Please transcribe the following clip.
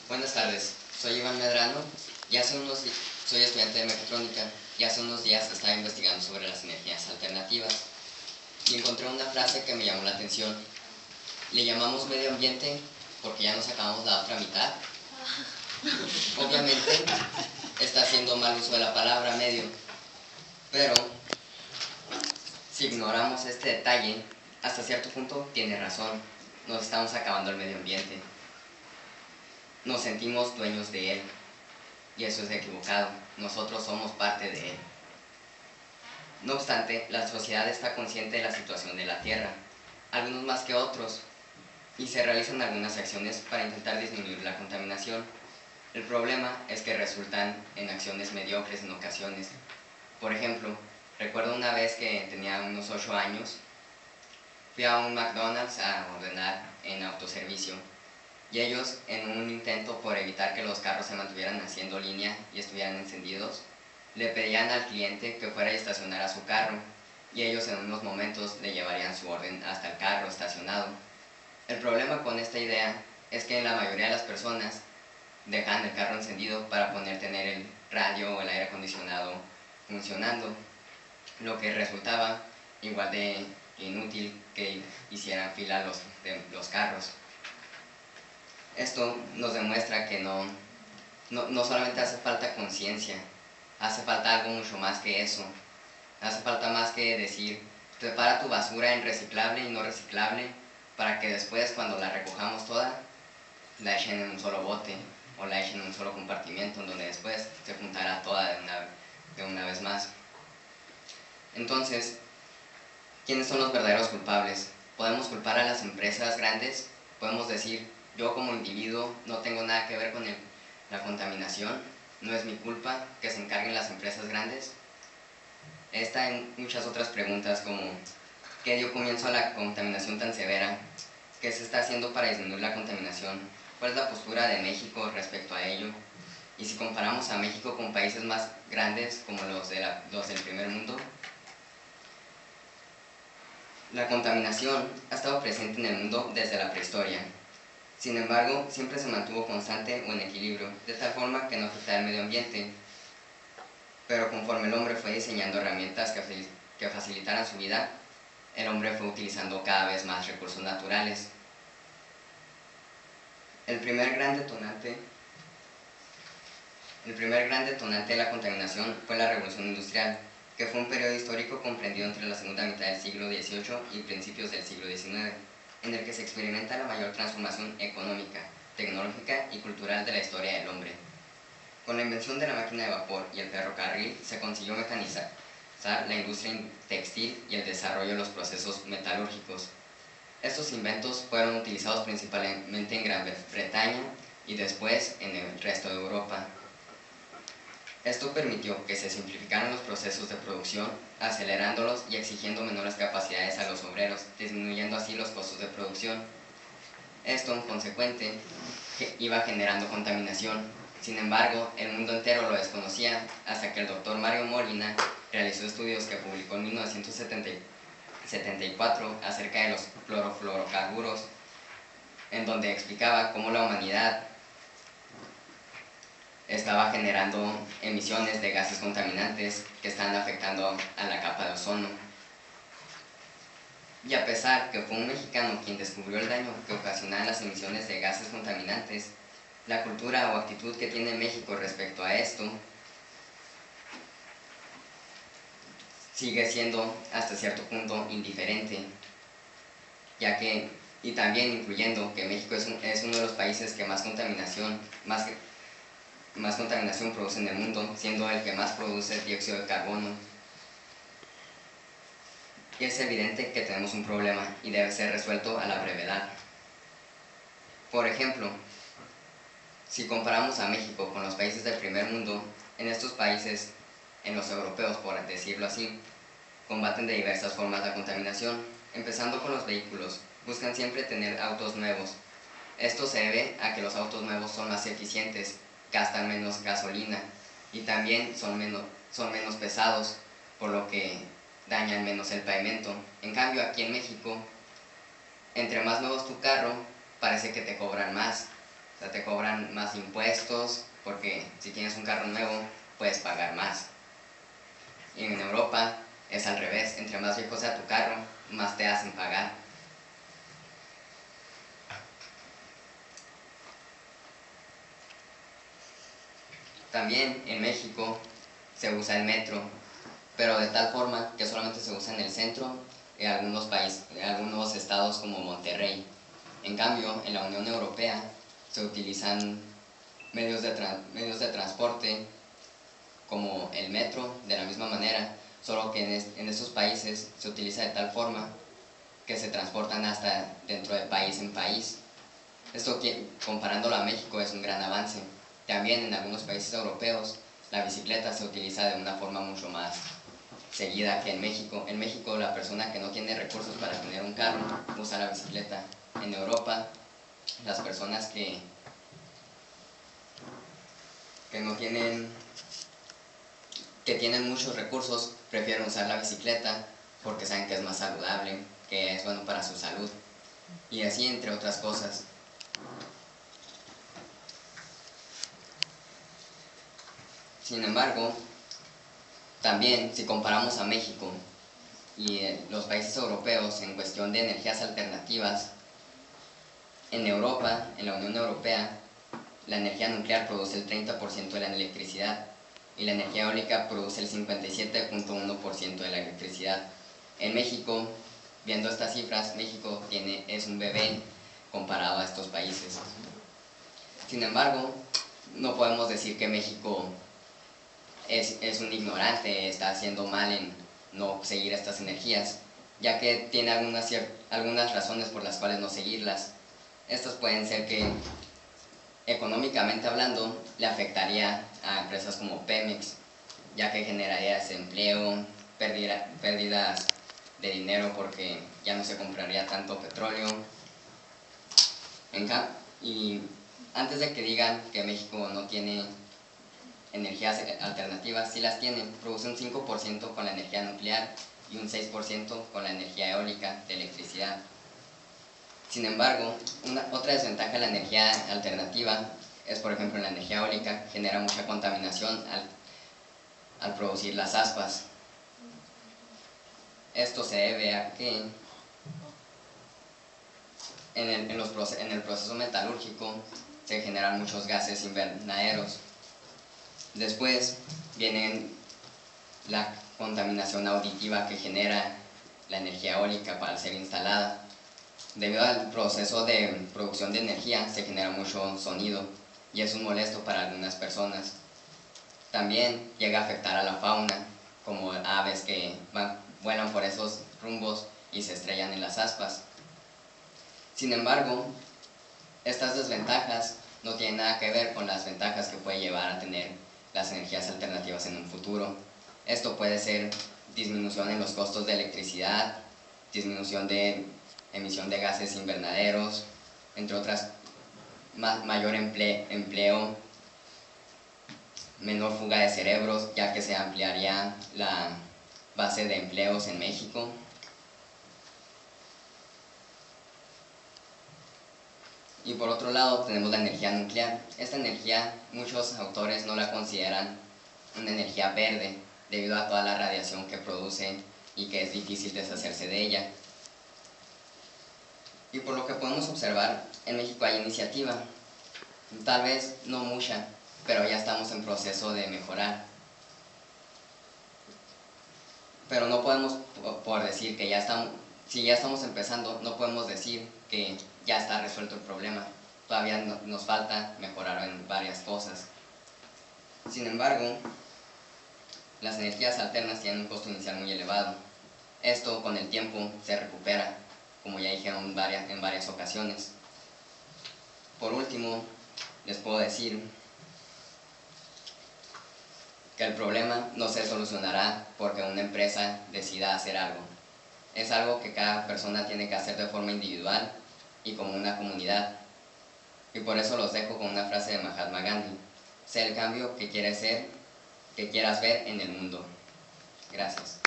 Buenas tardes, soy Iván Medrano y soy estudiante de mecatrónica y hace unos días estaba investigando sobre las energías alternativas y encontré una frase que me llamó la atención. Le llamamos medio ambiente porque ya nos acabamos la otra mitad. Obviamente está haciendo mal uso de la palabra medio, pero si ignoramos este detalle, hasta cierto punto tiene razón, nos estamos acabando el medio ambiente. Nos sentimos dueños de él, y eso es equivocado, nosotros somos parte de él. No obstante, la sociedad está consciente de la situación de la Tierra, algunos más que otros, y se realizan algunas acciones para intentar disminuir la contaminación. El problema es que resultan en acciones mediocres en ocasiones. Por ejemplo, recuerdo una vez que tenía unos 8 años, fui a un McDonald's a ordenar en autoservicio, y ellos, en un intento por evitar que los carros se mantuvieran haciendo línea y estuvieran encendidos, le pedían al cliente que fuera a estacionar a su carro, y ellos en unos momentos le llevarían su orden hasta el carro estacionado. El problema con esta idea es que la mayoría de las personas dejaban el carro encendido para tener el radio o el aire acondicionado funcionando, lo que resultaba igual de inútil que hicieran fila los carros. Esto nos demuestra que no solamente hace falta conciencia, hace falta algo mucho más que eso. Hace falta más que decir, prepara tu basura en reciclable y no reciclable para que después, cuando la recojamos toda, la echen en un solo bote o la echen en un solo compartimiento, en donde después se juntará toda de una vez más. Entonces, ¿quiénes son los verdaderos culpables? ¿Podemos culpar a las empresas grandes? Podemos decir, yo como individuo no tengo nada que ver con la contaminación, no es mi culpa, que se encarguen las empresas grandes. Esta y muchas otras preguntas como, ¿qué dio comienzo a la contaminación tan severa? ¿Qué se está haciendo para disminuir la contaminación? ¿Cuál es la postura de México respecto a ello? Y si comparamos a México con países más grandes como los del primer mundo, la contaminación ha estado presente en el mundo desde la prehistoria. Sin embargo, siempre se mantuvo constante o en equilibrio, de tal forma que no afectaba al medio ambiente. Pero conforme el hombre fue diseñando herramientas que facilitaran su vida, el hombre fue utilizando cada vez más recursos naturales. El primer gran detonante de la contaminación fue la Revolución Industrial, que fue un periodo histórico comprendido entre la segunda mitad del siglo XVIII y principios del siglo XIX, en el que se experimenta la mayor transformación económica, tecnológica y cultural de la historia del hombre. Con la invención de la máquina de vapor y el ferrocarril se consiguió mecanizar la industria textil y el desarrollo de los procesos metalúrgicos. Estos inventos fueron utilizados principalmente en Gran Bretaña y después en el resto de Europa. Esto permitió que se simplificaran los procesos de producción, acelerándolos y exigiendo menores capacidades a los obreros, disminuyendo así los costos de producción. Esto, en consecuente, iba generando contaminación. Sin embargo, el mundo entero lo desconocía hasta que el doctor Mario Molina realizó estudios que publicó en 1974 acerca de los clorofluorocarburos, en donde explicaba cómo la humanidad estaba generando emisiones de gases contaminantes que están afectando a la capa de ozono. Y a pesar que fue un mexicano quien descubrió el daño que ocasionaban las emisiones de gases contaminantes, la cultura o actitud que tiene México respecto a esto sigue siendo hasta cierto punto indiferente, y también incluyendo que México es uno de los países que más contaminación produce en el mundo, siendo el que más produce dióxido de carbono. Y es evidente que tenemos un problema y debe ser resuelto a la brevedad. Por ejemplo, si comparamos a México con los países del primer mundo, en estos países, en los europeos por decirlo así, combaten de diversas formas la contaminación, empezando con los vehículos. Buscan siempre tener autos nuevos. Esto se debe a que los autos nuevos son más eficientes, gastan menos gasolina y también son menos pesados, por lo que dañan menos el pavimento. En cambio, aquí en México, entre más nuevo es tu carro, parece que te cobran más. O sea, te cobran más impuestos porque si tienes un carro nuevo puedes pagar más. Y en Europa es al revés, entre más viejo sea tu carro, más te hacen pagar. También en México se usa el metro, pero de tal forma que solamente se usa en el centro y en algunos países, en algunos estados como Monterrey. En cambio, en la Unión Europea se utilizan medios de transporte como el metro de la misma manera, solo que en estos países se utiliza de tal forma que se transportan hasta dentro de país en país. Esto, comparándolo a México, es un gran avance. También en algunos países europeos la bicicleta se utiliza de una forma mucho más seguida que en México. En México la persona que no tiene recursos para tener un carro usa la bicicleta. En Europa las personas que no tienen que tienen muchos recursos prefieren usar la bicicleta porque saben que es más saludable, que es bueno para su salud y así entre otras cosas. Sin embargo, también si comparamos a México y los países europeos en cuestión de energías alternativas, en Europa, en la Unión Europea, la energía nuclear produce el 30% de la electricidad y la energía eólica produce el 57.1% de la electricidad. En México, viendo estas cifras, México es un bebé comparado a estos países. Sin embargo, no podemos decir que México es un ignorante, está haciendo mal en no seguir estas energías, ya que tiene algunas razones por las cuales no seguirlas. Estas pueden ser que, económicamente hablando, le afectaría a empresas como Pemex, ya que generaría desempleo, pérdidas de dinero porque ya no se compraría tanto petróleo. Y antes de que digan que México no tiene energías alternativas, sí las tiene, produce un 5% con la energía nuclear y un 6% con la energía eólica de electricidad. Sin embargo, otra desventaja de la energía alternativa es, por ejemplo, en la energía eólica genera mucha contaminación al producir las aspas. Esto se debe a que en el proceso metalúrgico se generan muchos gases invernaderos. Después viene la contaminación auditiva que genera la energía eólica para ser instalada. Debido al proceso de producción de energía se genera mucho sonido y es un molesto para algunas personas. También llega a afectar a la fauna, como aves que vuelan por esos rumbos y se estrellan en las aspas. Sin embargo, estas desventajas no tienen nada que ver con las ventajas que puede llevar a tener las energías alternativas en un futuro. Esto puede ser disminución en los costos de electricidad, disminución de emisión de gases invernaderos, entre otras, mayor empleo, menor fuga de cerebros, ya que se ampliaría la base de empleos en México. Y por otro lado tenemos la energía nuclear. Esta energía muchos autores no la consideran una energía verde debido a toda la radiación que produce y que es difícil deshacerse de ella. Y por lo que podemos observar, en México hay iniciativa, tal vez no mucha, pero ya estamos en proceso de mejorar. Pero no podemos, por decir que si ya estamos empezando, no podemos decir que ya está resuelto el problema. Todavía nos falta mejorar en varias cosas. Sin embargo, las energías alternas tienen un costo inicial muy elevado. Esto con el tiempo se recupera, como ya dijeron en varias ocasiones. Por último, les puedo decir que el problema no se solucionará porque una empresa decida hacer algo. Es algo que cada persona tiene que hacer de forma individual y como una comunidad. Y por eso los dejo con una frase de Mahatma Gandhi: sé el cambio que quieras ver en el mundo. Gracias.